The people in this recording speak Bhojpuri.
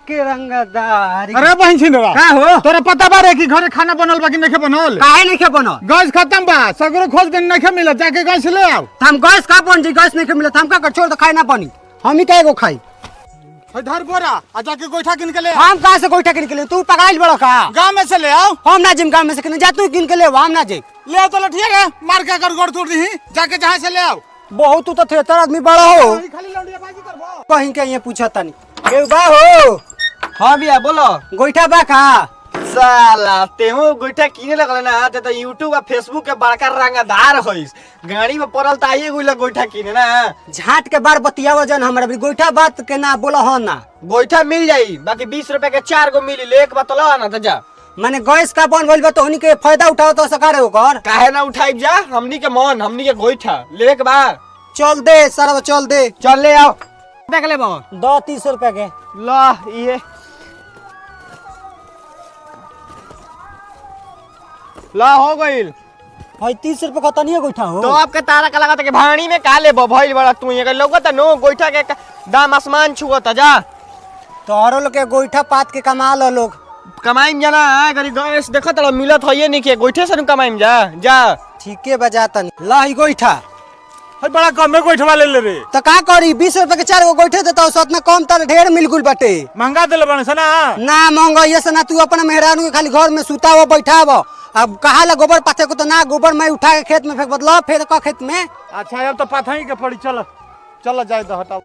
के रंगदार। अरे बहन छिनवा का हो तोरा पता बारे कि घरे खाना बनल बा कि नहीं बनल? काहे नहीं बनल? गैस खत्म बा, सगरो खोज के नहीं मिलत, जाके गैस ले आओ। हम गैस का बन जी, गैस नहीं मिलत, हम का कर छोड़ दो, खाए ना बनी। हम ही काहे को खाई? इधर बोरा आ जाके गोइठा किन के ले। हम कहां से गोइठा किन के ले? तू पगाइल बड़ो का? गांव में से ले आओ। हम ना जिम गांव में से किन, जा तू किन के ले, हम ना जे। ले आओ तो लठिया रे, मार के कर गोड़ तोड़ दी, जाके जहां से ले आओ। बहुत तू तो थिएटर आदमी बड़ा हो, खाली लौंडिया बाजी करबो। कहीं के ये पूछा तनी के बा हो। हाँ भैया बोलो। गोइठा बा का? साला तेहू गोइठा किने लगल ना, ते तो यूट्यूब और फेसबुक के बड़का रंगदार होइस। गाड़ी में पड़ल त आइए गोइला गोइठा किने ना। झाट के बार बतियावा जन हमरा भी गोइठा बात के ना बोलो हो ना। गोइठा मिल जाई, बाकी 20 रुपए के 4 गो मिली, ले एक बतला ना त जा। माने गैस का बन गइल बा तो हनी के फायदा उठाओ तो सकारे ओकर। काहे ना उठाई जा, हमनी के मन, हमनी के गोइठा ले के बा। चल दे सारा चल दे। चल ले आओ। देख ले बाबा। दो 30 रुपए के। ला ये ला हो गइल। भाई 30 रुपए का तनिए गोइठा हो। तो आपके तारा का लगा के भाड़ी में का ले भइल बड़ा तू ये लोगत नो गोइठा के दाम आसमान छुअत जा। तोहरो लोग के गोइठा पात के कमा लो लोग। कमाईम जाना गरी गैस देखत रह मिलत है नहीं के गोइठे से कमाईम जा जा। ठीके बजा तनी ला ही गोइठा। हई बड़ा कम में गोइठा ले ले रे। तो का करी 20 रुपए के 4 गो गोइठे देता सो उतना कम तर ढेर मिल गुल बाटे। महंगा देले बने से ना। ना महंगा ये से ना, तू अपना मेहरानू के खाली घर में सुताव बैठाव। अब कहा ला गोबर पाथे को तो ना, गोबर मैं उठा के खेत में फेंक बदला फिर का खेत में। अच्छा अब तो पाथई के पड़ी, चल चल जाए तो हटाओ।